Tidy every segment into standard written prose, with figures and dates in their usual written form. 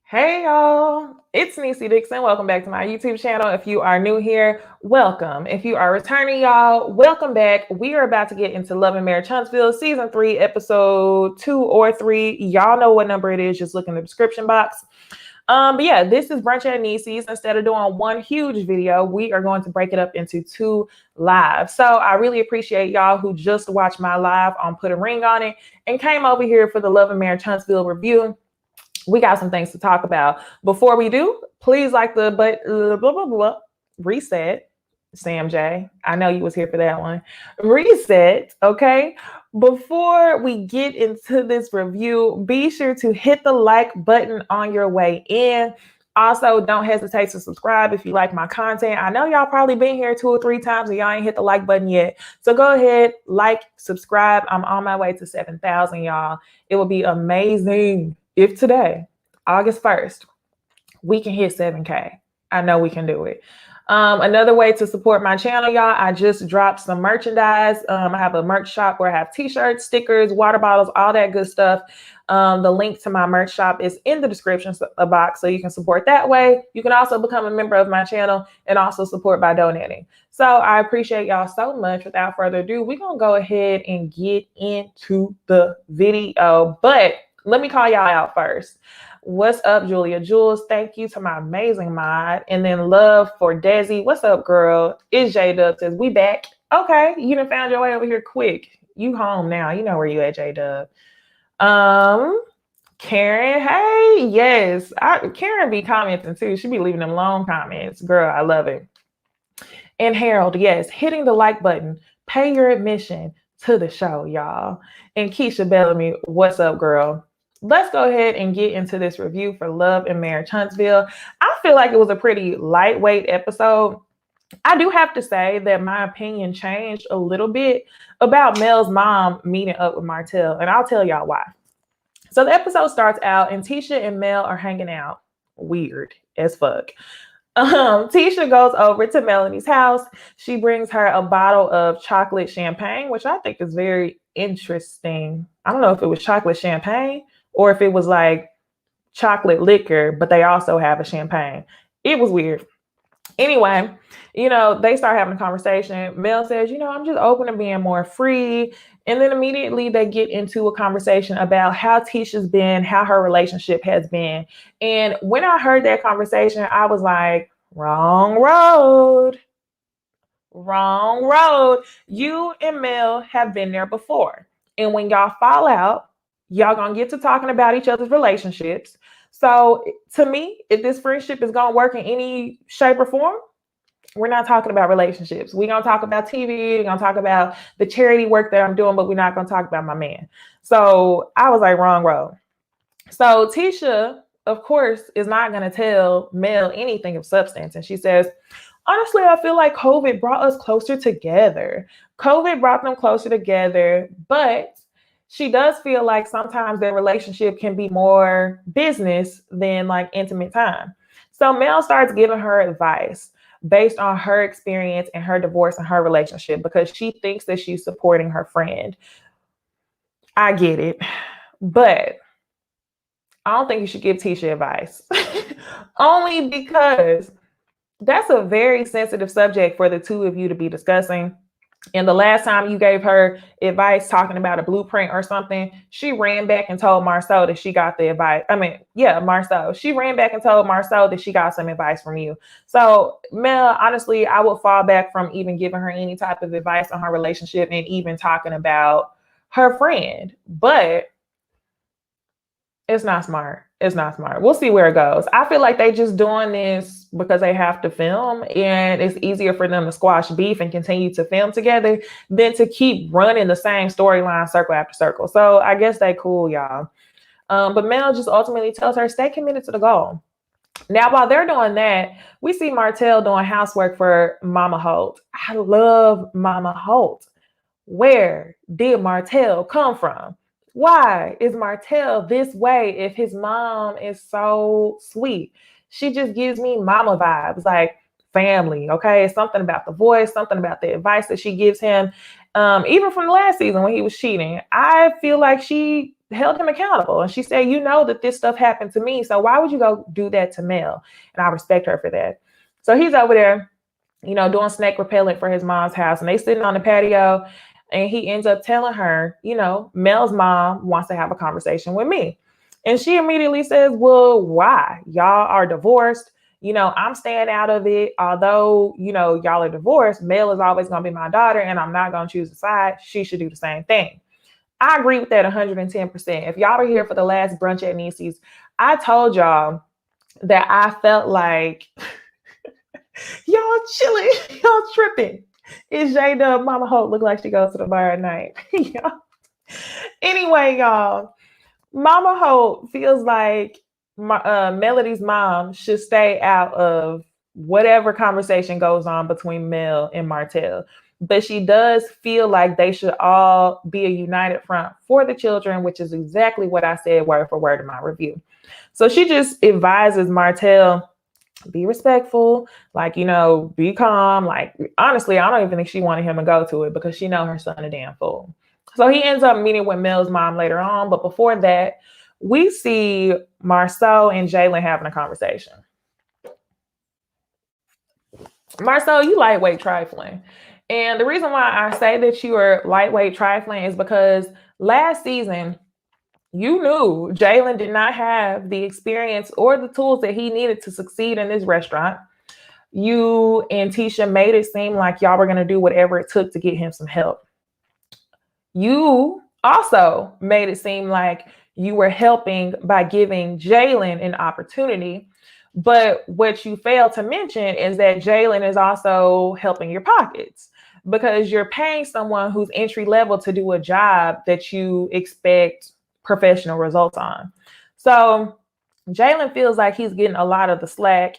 Hey y'all, it's Necey Dixon. Welcome back to my YouTube channel. If you are new here, welcome. If you are returning, y'all, welcome back. We are about to get into Love and Marriage Huntsville season 3, episode 2 or 3. Y'all know what number it is. Just look in the description box. But yeah, this is Brunch at Necey's. Instead of doing one huge video, we are going to break it up into 2 live. So I really appreciate y'all who just watched my live on Put a Ring on It and came over here for the Love and Marriage Huntsville review. We got some things to talk about. Before we do, please like the reset. Sam J, I know you was here for that one. Reset, okay? Before we get into this review, be sure to hit the like button on your way in. Also, don't hesitate to subscribe if you like my content. I know y'all probably been here 2 or 3 times and y'all ain't hit the like button yet. So go ahead, like, subscribe. I'm on my way to 7,000, y'all. It will be amazing if today, August 1st, we can hit 7K. I know we can do it. Another way to support my channel, y'all, I just dropped some merchandise. I have a merch shop where I have t-shirts, stickers, water bottles, all that good stuff. The link to my merch shop is in the description box, so you can support that way. You can also become a member of my channel and also support by donating. So I appreciate y'all so much. Without further ado, we're going to go ahead and get into the video. But let me call y'all out first. What's up, Julia Jules? Thank you to my amazing mod. And then love for Desi. What's up, girl? It's J-Dub says, we back. Okay, you done found your way over here quick. You home now. You know where you at, J-Dub. Karen, hey, yes. Karen be commenting too. She be leaving them long comments. Girl, I love it. And Harold, yes, hitting the like button. Pay your admission to the show, y'all. And Keisha Bellamy, what's up, girl? Let's go ahead and get into this review for Love and Marriage Huntsville. I feel like it was a pretty lightweight episode. I do have to say that my opinion changed a little bit about Mel's mom meeting up with Martell, and I'll tell y'all why. So the episode starts out and Tisha and Mel are hanging out. Weird as fuck. Tisha goes over to Melanie's house. She brings her a bottle of chocolate champagne, which I think is very interesting. I don't know if it was chocolate champagne or if it was like chocolate liquor, but they also have a champagne. It was weird. Anyway, they start having a conversation. Mel says, I'm just open to being more free. And then immediately they get into a conversation about how Tisha's been, how her relationship has been. And when I heard that conversation, I was like, wrong road. Wrong road. You and Mel have been there before. And when y'all fall out, y'all gonna get to talking about each other's relationships. So to me, if this friendship is gonna work in any shape or form, we're not talking about relationships. We're gonna talk about TV, we're gonna talk about the charity work that I'm doing, but we're not gonna talk about my man. So I was like, wrong road. So Tisha, of course, is not gonna tell Mel anything of substance. And she says, honestly, I feel like COVID brought us closer together. COVID brought them closer together, but she does feel like sometimes their relationship can be more business than like intimate time. So Mel starts giving her advice based on her experience and her divorce and her relationship because she thinks that she's supporting her friend. I get it, but I don't think you should give Tisha advice. Only because that's a very sensitive subject for the two of you to be discussing. And the last time you gave her advice talking about a blueprint or something, she ran back and told Marceau that she got the advice. Marceau. She ran back and told Marceau that she got some advice from you. So Mel, honestly, I would fall back from even giving her any type of advice on her relationship and even talking about her friend. But it's not smart. It's not smart. We'll see where it goes. I feel like they just doing this because they have to film and it's easier for them to squash beef and continue to film together than to keep running the same storyline circle after circle. So I guess they cool, y'all. But Mel just ultimately tells her, stay committed to the goal. Now, while they're doing that, we see Martell doing housework for Mama Holt. I love Mama Holt. Where did Martell come from? Why is Martell this way if his mom is so sweet? She just gives me mama vibes, like family, okay? Something about the voice, something about the advice that she gives him. Even from the last season when he was cheating, I feel like she held him accountable. And she said, you know that this stuff happened to me, so why would you go do that to Mel? And I respect her for that. So he's over there, doing snake repellent for his mom's house, and they sitting on the patio, and he ends up telling her, Mel's mom wants to have a conversation with me. And she immediately says, well, why? Y'all are divorced. I'm staying out of it. Although, y'all are divorced, Mel is always going to be my daughter, and I'm not going to choose a side. She should do the same thing. I agree with that 110%. If y'all were here for the last brunch at Necey's, I told y'all that I felt like y'all chilling, y'all tripping. Is J-Dub Mama Holt look like she goes to the bar at night? Anyway, y'all, Mama Holt feels like Melody's mom should stay out of whatever conversation goes on between Mel and Martell. But she does feel like they should all be a united front for the children, which is exactly what I said word for word in my review. So she just advises Martell, be respectful, be calm. Like, honestly, I don't even think she wanted him to go to it because she know her son a damn fool. So he ends up meeting with Mel's mom later on. But before that, we see Marceau and Jalen having a conversation. Marceau, you lightweight trifling. And the reason why I say that you are lightweight trifling is because last season, you knew Jaylin did not have the experience or the tools that he needed to succeed in this restaurant. You and Tisha made it seem like y'all were going to do whatever it took to get him some help. You also made it seem like you were helping by giving Jaylin an opportunity. But what you failed to mention is that Jaylin is also helping your pockets, because you're paying someone who's entry level to do a job that you expect professional results on. So Jaylin feels like he's getting a lot of the slack.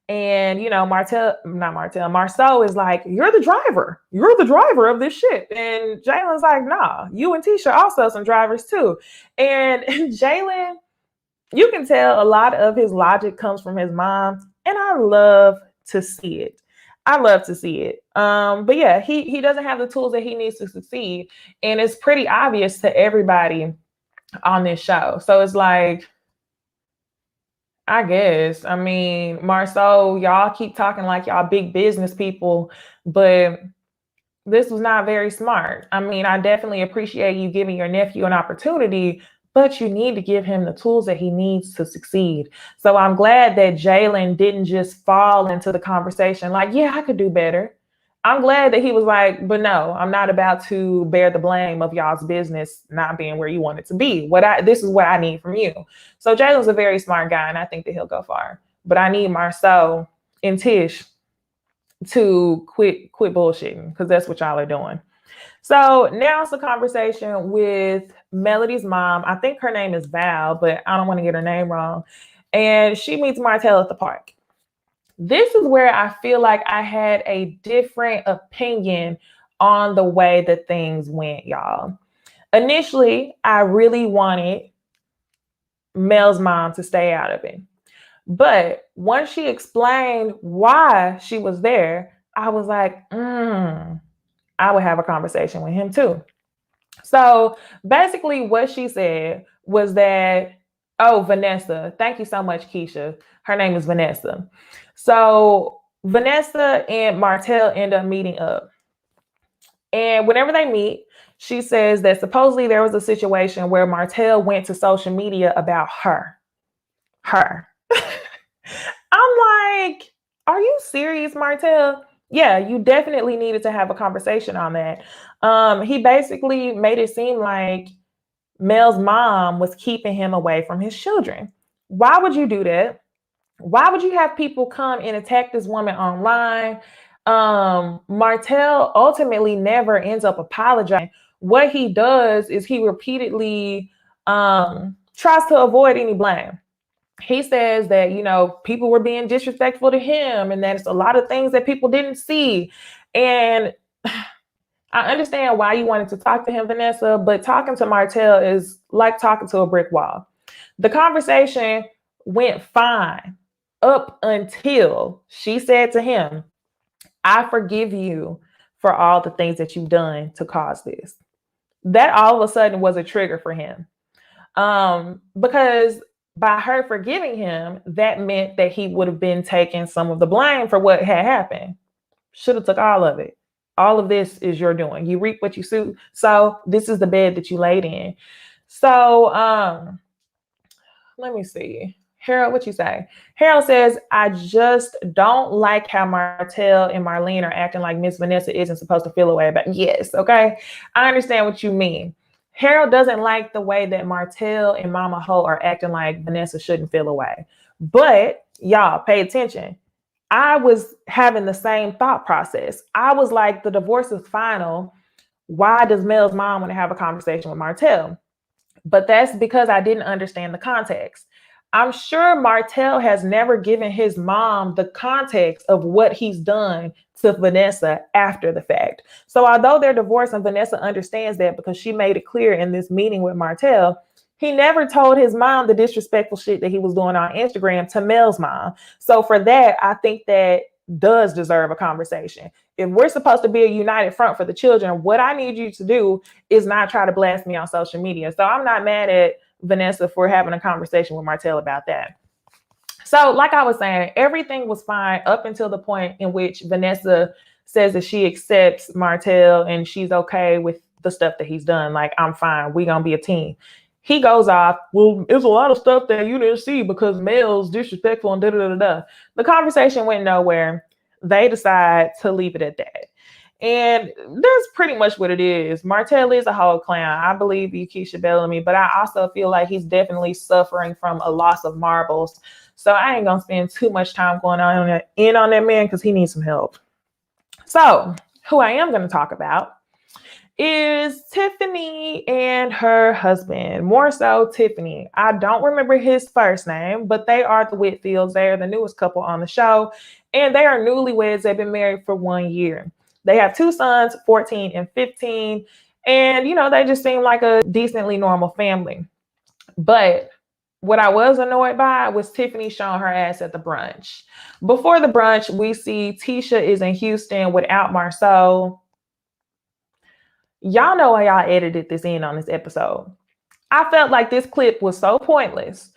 And, Marceau is like, you're the driver. You're the driver of this shit. And Jaylin's like, nah, you and Tisha also some drivers too. And Jaylin, you can tell a lot of his logic comes from his mom. And I love to see it. But yeah, he doesn't have the tools that he needs to succeed. And it's pretty obvious to everybody on this show. So it's like, I guess. I mean, Marceau, y'all keep talking like y'all big business people, but this was not very smart. I mean, I definitely appreciate you giving your nephew an opportunity, but you need to give him the tools that he needs to succeed. So I'm glad that Jaylin didn't just fall into the conversation like, yeah, I could do better. I'm glad that he was like, but no, I'm not about to bear the blame of y'all's business not being where you want it to be. This is what I need from you. So Jalen's a very smart guy, and I think that he'll go far. But I need Marceau and Tish to quit bullshitting, because that's what y'all are doing. So now it's a conversation with Melody's mom. I think her name is Val, but I don't want to get her name wrong. And she meets Martell at the park. This is where I feel like I had a different opinion on the way that things went, y'all. Initially, I really wanted Mel's mom to stay out of it. But once she explained why she was there, I was like, I would have a conversation with him too. So basically what she said was that, Vanessa, thank you so much, Keisha. Her name is Vanessa. So Vanessa and Martell end up meeting up. And whenever they meet, she says that supposedly there was a situation where Martell went to social media about her. I'm like, are you serious, Martell? Yeah, you definitely needed to have a conversation on that. He basically made it seem like Mel's mom was keeping him away from his children. Why would you do that? Why would you have people come and attack this woman online? Martell ultimately never ends up apologizing. What he does is he repeatedly tries to avoid any blame. He says that, people were being disrespectful to him and that it's a lot of things that people didn't see. And I understand why you wanted to talk to him, Vanessa, but talking to Martell is like talking to a brick wall. The conversation went fine up until she said to him, I forgive you for all the things that you've done to cause this. That all of a sudden was a trigger for him. Because by her forgiving him, that meant that he would have been taking some of the blame for what had happened. Should have took all of it. All of this is your doing. You reap what you sow. So this is the bed that you laid in. So let me see. Harold, what you say? Harold says, I just don't like how Martell and Marlene are acting like Miss Vanessa isn't supposed to feel away about. Yes, okay. I understand what you mean. Harold doesn't like the way that Martell and Mama Holt are acting like Vanessa shouldn't feel away. But y'all pay attention. I was having the same thought process. I was like, the divorce is final. Why does Mel's mom want to have a conversation with Martell? But that's because I didn't understand the context. I'm sure Martell has never given his mom the context of what he's done to Vanessa after the fact. So although they're divorced and Vanessa understands that because she made it clear in this meeting with Martell, he never told his mom the disrespectful shit that he was doing on Instagram to Mel's mom. So for that, I think that does deserve a conversation. If we're supposed to be a united front for the children, what I need you to do is not try to blast me on social media. So I'm not mad at Vanessa for having a conversation with Martell about that. So like I was saying, everything was fine up until the point in which Vanessa says that she accepts Martell and she's okay with the stuff that he's done. Like, I'm fine. We're going to be a team. He goes off, well, there's a lot of stuff that you didn't see because Mel's disrespectful and da-da-da-da. The conversation went nowhere. They decide to leave it at that. And that's pretty much what it is. Martell is a whole clown. I believe you, Keisha Bellamy, but I also feel like he's definitely suffering from a loss of marbles. So I ain't going to spend too much time going on that man because he needs some help. So who I am going to talk about is Tiffany and her husband, more so Tiffany. I don't remember his first name, but they are the Whitfields. They are the newest couple on the show, and they are newlyweds. They've been married for 1 year. They have 2 sons, 14 and 15, and they just seem like a decently normal family. But what I was annoyed by was Tiffany showing her ass at the brunch. Before the brunch, we see Tisha is in Houston without Marceau. Y'all know how y'all edited this in on this episode. I felt like this clip was so pointless,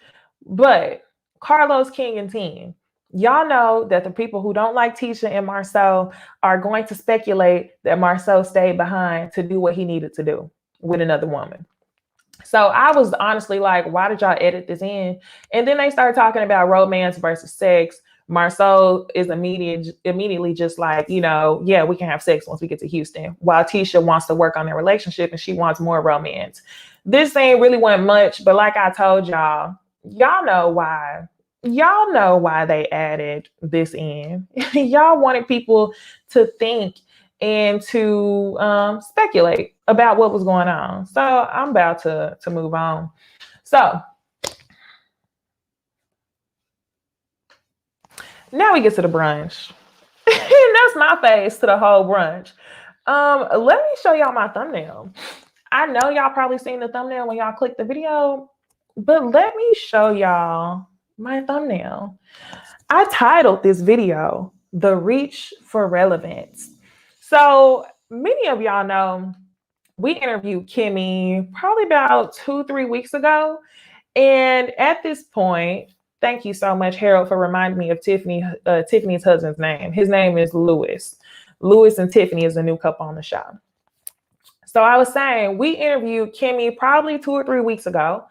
but Carlos, King, and Team, y'all know that the people who don't like Tisha and Marceau are going to speculate that Marceau stayed behind to do what he needed to do with another woman. So I was honestly like, why did y'all edit this in? And then they started talking about romance versus sex. Marceau is immediately just like, yeah, we can have sex once we get to Houston, while Tisha wants to work on their relationship and she wants more romance. This ain't really went much, but like I told y'all know why. Y'all know why they added this in. Y'all wanted people to think and to speculate about what was going on. So I'm about to move on. So now we get to the brunch. And that's my face to the whole brunch. Let me show y'all my thumbnail. I know y'all probably seen the thumbnail when y'all click the video, but let me show y'all my thumbnail. I titled this video, The Reach for Relevance. So many of y'all know we interviewed Kimmy probably about 2-3 weeks ago. And at this point, thank you so much, Harold, for reminding me of Tiffany's husband's name. His name is Lewis. Lewis and Tiffany is a new couple on the show. So I was saying, we interviewed Kimmy probably 2 or 3 weeks ago.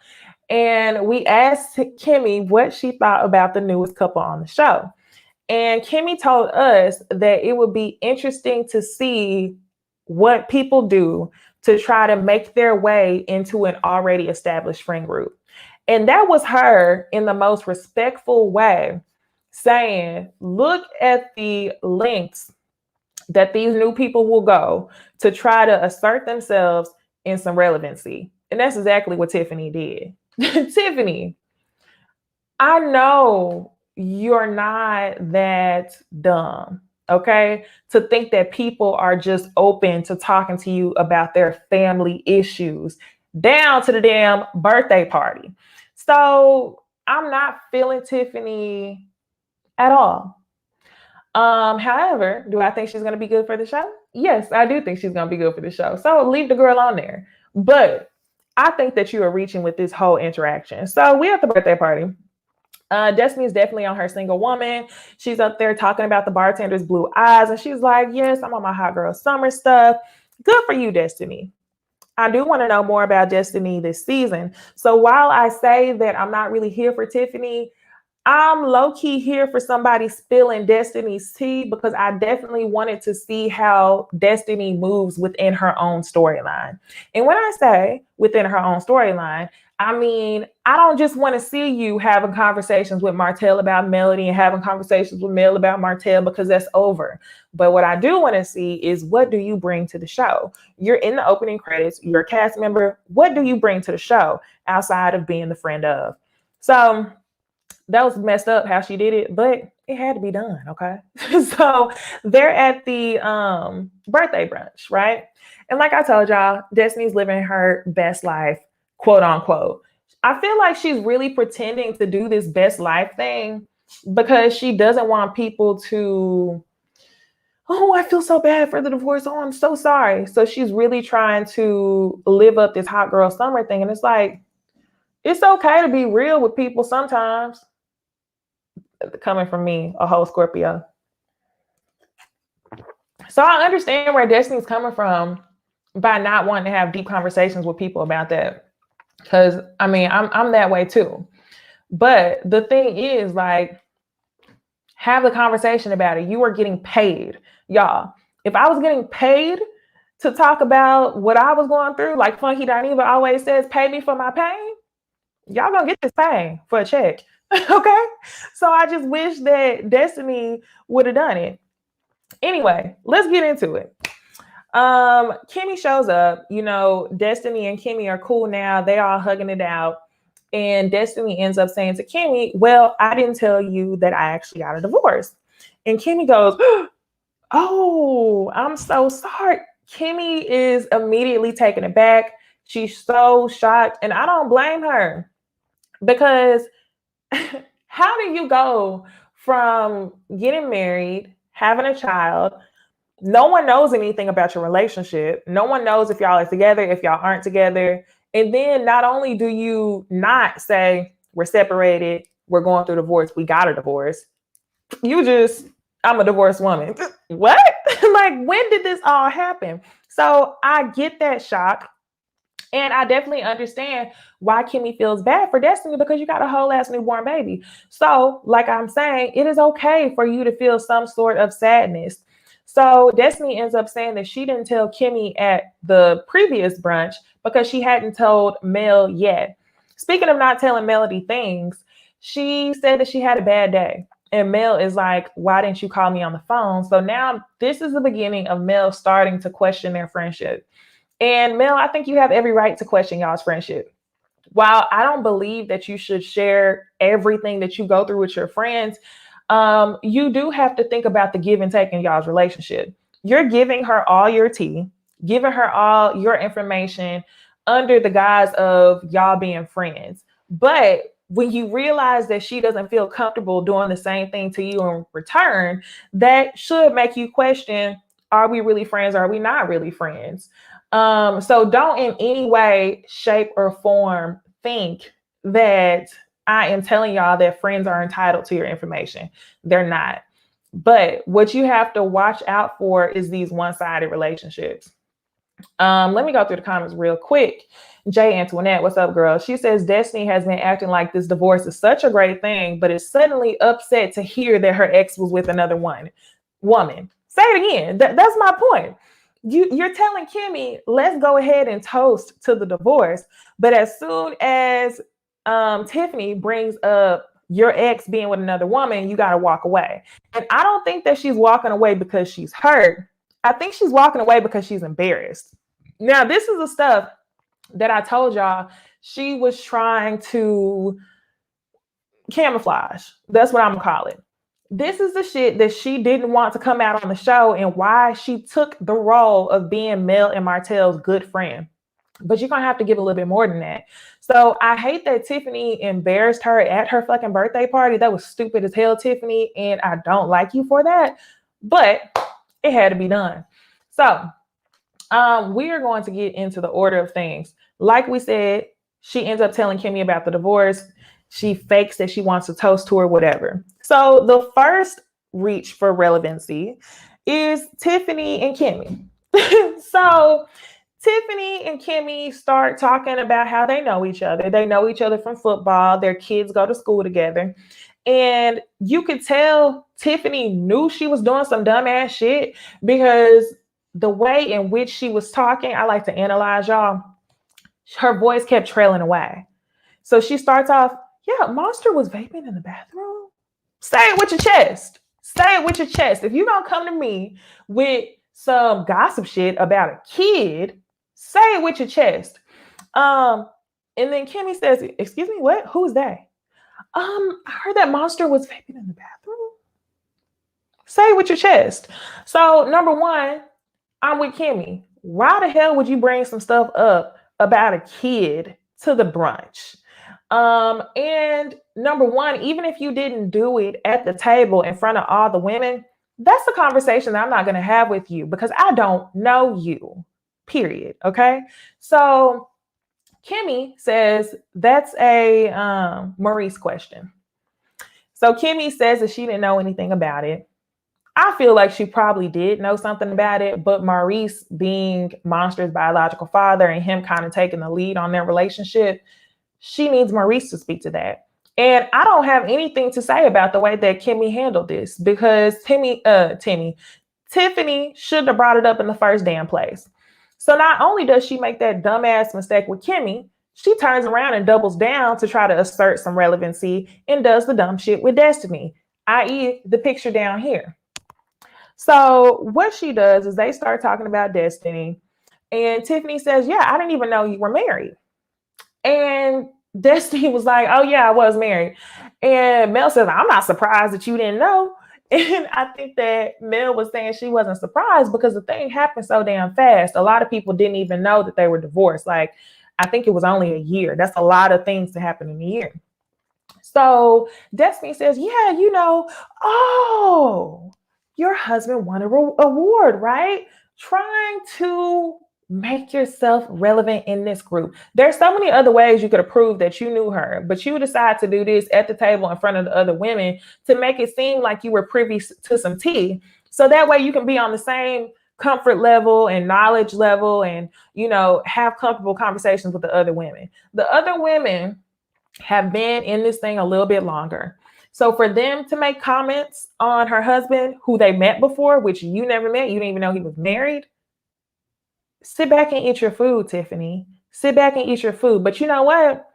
And we asked Kimmy what she thought about the newest couple on the show. And Kimmy told us that it would be interesting to see what people do to try to make their way into an already established friend group. And that was her in the most respectful way saying, look at the lengths that these new people will go to try to assert themselves in some relevancy. And that's exactly what Tiffany did. Tiffany, I know you're not that dumb, okay, to think that people are just open to talking to you about their family issues down to the damn birthday party. So I'm not feeling Tiffany at all. However, do I think she's going to be good for the show? Yes, I do think she's going to be good for the show. So leave the girl on there. But I think that you are reaching with this whole interaction. So we at the birthday party. Destiny's definitely on her single woman. She's up there talking about the bartender's blue eyes. And she's like, yes, I'm on my hot girl summer stuff. Good for you, Destiny. I do want to know more about Destiny this season. So while I say that I'm not really here for Tiffany, I'm low-key here for somebody spilling Destiny's tea because I definitely wanted to see how Destiny moves within her own storyline. And when I say within her own storyline, I mean, I don't just want to see you having conversations with Martell about Melody and having conversations with Mel about Martell because that's over. But what I do want to see is, what do you bring to the show? You're in the opening credits, you're a cast member. What do you bring to the show outside of being the friend of? So that was messed up how she did it, but it had to be done, okay? So they're at the birthday brunch, right? And like I told y'all, Destiny's living her best life, quote unquote. I feel like she's really pretending to do this best life thing because she doesn't want people to, oh, I feel so bad for the divorce. Oh, I'm so sorry. So she's really trying to live up this hot girl summer thing. And it's like, it's okay to be real with people sometimes. Coming from me, a whole Scorpio. So I understand where Destiny's coming from by not wanting to have deep conversations with people about that. Because I mean, I'm that way too. But the thing is, like, have the conversation about it. You are getting paid, y'all. If I was getting paid to talk about what I was going through, like Funky Dineva always says, pay me for my pain. Y'all gonna get this pain for a check. Okay. So I just wish that Destiny would have done it. Anyway, let's get into it. Kimmy shows up. You know, Destiny and Kimmy are cool now. They all hugging it out. And Destiny ends up saying to Kimmy, well, I didn't tell you that I actually got a divorce. And Kimmy goes, oh, I'm so sorry. Kimmy is immediately taken aback. She's so shocked. And I don't blame her because how do you go from getting married, having a child? No one knows anything about your relationship. No one knows if y'all are together, if y'all aren't together. And then not only do you not say, we're separated, we're going through divorce, we got a divorce. You just, I'm a divorced woman. What? Like, when did this all happen? So I get that shock. And I definitely understand why Kimmy feels bad for Destiny because you got a whole ass newborn baby. So, like I'm saying, it is okay for you to feel some sort of sadness. So Destiny ends up saying that she didn't tell Kimmy at the previous brunch because she hadn't told Mel yet. Speaking of not telling Melody things, she said that she had a bad day. And Mel is like, why didn't you call me on the phone? So now this is the beginning of Mel starting to question their friendship. And Mel, I think you have every right to question y'all's friendship. While I don't believe that you should share everything that you go through with your friends, you do have to think about the give and take in y'all's relationship. You're giving her all your tea, giving her all your information under the guise of y'all being friends. But when you realize that she doesn't feel comfortable doing the same thing to you in return, that should make you question, are we really friends? Or are we not really friends? So don't in any way, shape, or form think that I am telling y'all that friends are entitled to your information. They're not. But what you have to watch out for is these one-sided relationships. Let me go through the comments real quick. Jay Antoinette, what's up, girl? She says Destiny has been acting like this divorce is such a great thing, but is suddenly upset to hear that her ex was with another woman. Say it again. That's my point. You're telling Kimmy, let's go ahead and toast to the divorce. But as soon as Tiffany brings up your ex being with another woman, you got to walk away. And I don't think that she's walking away because she's hurt. I think she's walking away because she's embarrassed. Now, this is the stuff that I told y'all she was trying to camouflage. That's what I'm going to call it. This is the shit that she didn't want to come out on the show and why she took the role of being Mel and Martell's good friend. But you're going to have to give a little bit more than that. So I hate that Tiffany embarrassed her at her fucking birthday party. That was stupid as hell, Tiffany. And I don't like you for that. But it had to be done. So we are going to get into the order of things. Like we said, she ends up telling Kimmy about the divorce. She fakes that she wants to toast to her, whatever. So the first reach for relevancy is Tiffany and Kimmy. So Tiffany and Kimmy start talking about how they know each other. They know each other from football. Their kids go to school together. And you could tell Tiffany knew she was doing some dumbass shit because the way in which she was talking, I like to analyze y'all, her voice kept trailing away. So she starts off, yeah, Monster was vaping in the bathroom. Say it with your chest. Say it with your chest. If you're going to come to me with some gossip shit about a kid, say it with your chest. And then Kimmy says, excuse me, what? Who's they? I heard that Monster was vaping in the bathroom. Say it with your chest. So number one, I'm with Kimmy. Why the hell would you bring some stuff up about a kid to the brunch? And number one, even if you didn't do it at the table in front of all the women, that's a conversation that I'm not going to have with you because I don't know you, period. Okay. So Kimmy says that's a Maurice question. So Kimmy says that she didn't know anything about it. I feel like she probably did know something about it, but Maurice being Monster's biological father and him kind of taking the lead on their relationship, she needs Maurice to speak to that. And I don't have anything to say about the way that Kimmy handled this because Tiffany shouldn't have brought it up in the first damn place. So not only does she make that dumbass mistake with Kimmy, she turns around and doubles down to try to assert some relevancy and does the dumb shit with Destiny, i.e. the picture down here. So what she does is they start talking about Destiny and Tiffany says, yeah, I didn't even know you were married. And Destiny was like, oh yeah, I was married. And Mel says, I'm not surprised that you didn't know. And I think that Mel was saying she wasn't surprised because the thing happened so damn fast. A lot of people didn't even know that they were divorced. Like, I think it was only a year. That's a lot of things to happen in a year. So Destiny says, yeah, oh, your husband won an award, right? Trying to make yourself relevant in this group. There's so many other ways you could have proved that you knew her, but you decide to do this at the table in front of the other women to make it seem like you were privy to some tea. So that way you can be on the same comfort level and knowledge level and, have comfortable conversations with the other women. The other women have been in this thing a little bit longer. So for them to make comments on her husband, who they met before, which you never met, you didn't even know he was married. Sit back and eat your food, Tiffany. Sit back and eat your food. But you know what?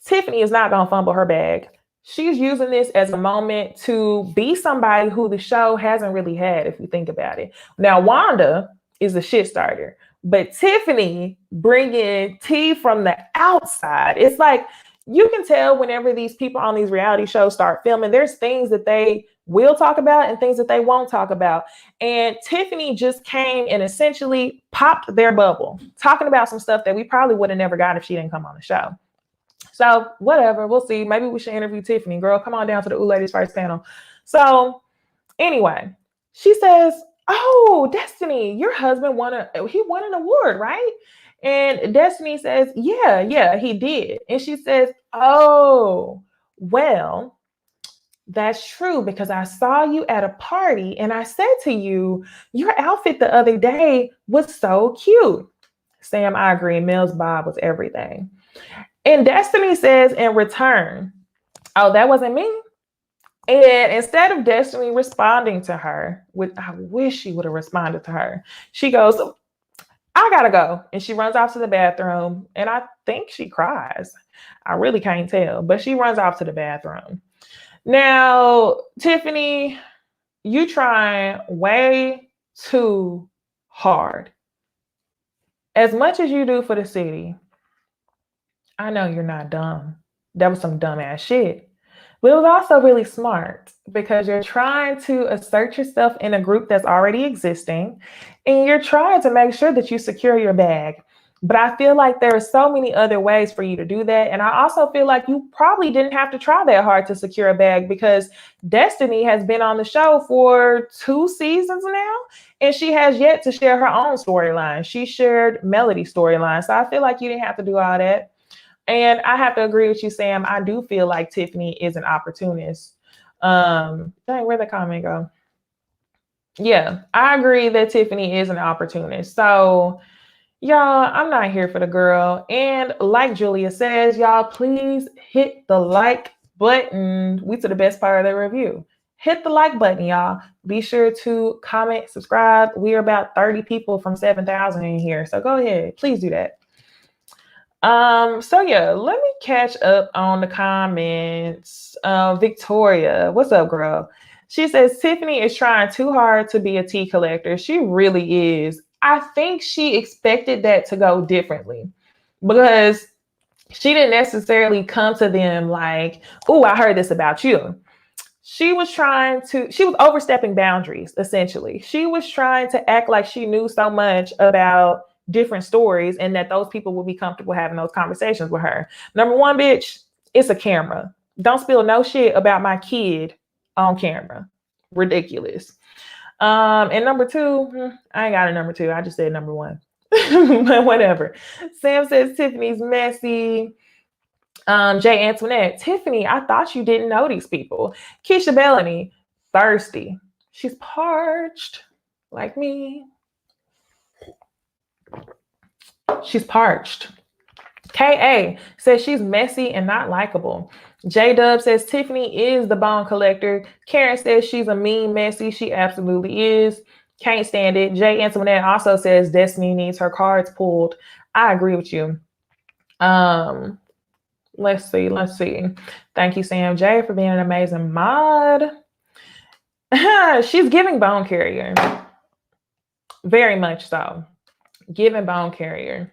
Tiffany is not going to fumble her bag. She's using this as a moment to be somebody who the show hasn't really had, if you think about it. Now, Wanda is a shit starter, but Tiffany bringing tea from the outside. It's like, you can tell whenever these people on these reality shows start filming, there's things that they will talk about and things that they won't talk about. And Tiffany just came and essentially popped their bubble, talking about some stuff that we probably would have never got if she didn't come on the show. So whatever, we'll see. Maybe we should interview Tiffany. Girl, come on down to the Ooh Ladies First panel. So anyway, she says, oh, Destiny, your husband won an award, right? And Destiny says, yeah, he did. And she says, oh, well, that's true because I saw you at a party and I said to you, your outfit the other day was so cute. Sam, I agree. Mel's bob was everything. And Destiny says in return, oh, that wasn't me. And instead of Destiny responding to her, I wish she would have responded to her, she goes, I gotta go. And she runs off to the bathroom. And I think she cries. I really can't tell, but she runs off to the bathroom. Now, Tiffany, you trying way too hard. As much as you do for the city, I know you're not dumb. That was some dumbass shit. But it was also really smart because you're trying to assert yourself in a group that's already existing and you're trying to make sure that you secure your bag. But I feel like there are so many other ways for you to do that. And I also feel like you probably didn't have to try that hard to secure a bag, because Destiny has been on the show for 2 seasons now, and she has yet to share her own storyline. She shared Melody's storyline. So I feel like you didn't have to do all that. And I have to agree with you, Sam. I do feel like Tiffany is an opportunist. Dang, where'd the comment go? Yeah, I agree that Tiffany is an opportunist. So y'all, I'm not here for the girl. And like Julia says, y'all, please hit the like button. We to the best part of the review. Hit the like button, y'all. Be sure to comment, subscribe. We are about 30 people from 7,000 in here. So go ahead. Please do that. So yeah, let me catch up on the comments. Victoria, what's up, girl? She says Tiffany is trying too hard to be a tea collector. She really is. I think she expected that to go differently, because she didn't necessarily come to them like, "Oh, I heard this about you." She was overstepping boundaries, essentially. She was trying to act like she knew so much about different stories and that those people would be comfortable having those conversations with her. Number one, bitch, it's a camera. Don't spill no shit about my kid on camera. Ridiculous. And number two, I ain't got a number two. I just said number one. But whatever. Sam says Tiffany's messy. Jay Antoinette, Tiffany, I thought you didn't know these people. Keisha Bellamy, thirsty. She's parched like me. She's parched. KA says she's messy and not likable. J-Dub says Tiffany is the bone collector. Karen says she's a mean messy. She absolutely is. Can't stand it. Jay Antoinette also says Destiny needs her cards pulled. I agree with you. Let's see. Thank you, Sam J, for being an amazing mod. She's giving bone carrier. Very much so. Giving bone carrier.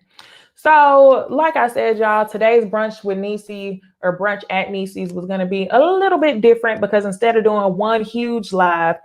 So, like I said, y'all, today's brunch with Necey, or brunch at Necey's, was going to be a little bit different, because instead of doing one huge live,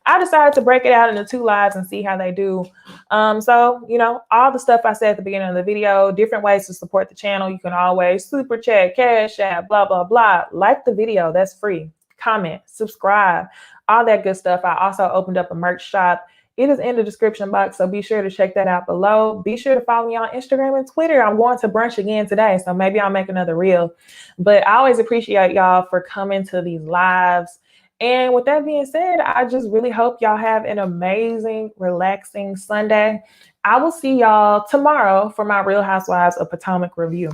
I decided to break it out into 2 lives and see how they do. So, you know, all the stuff I said at the beginning of the video, different ways to support the channel. You can always super chat, cash app, blah, blah, blah. Like the video. That's free. Comment, subscribe, all that good stuff. I also opened up a merch shop. It is in the description box, so be sure to check that out below. Be sure to follow me on Instagram and Twitter. I'm going to brunch again today, so maybe I'll make another reel. But I always appreciate y'all for coming to these lives. And with that being said, I just really hope y'all have an amazing, relaxing Sunday. I will see y'all tomorrow for my Real Housewives of Potomac review.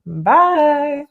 Bye.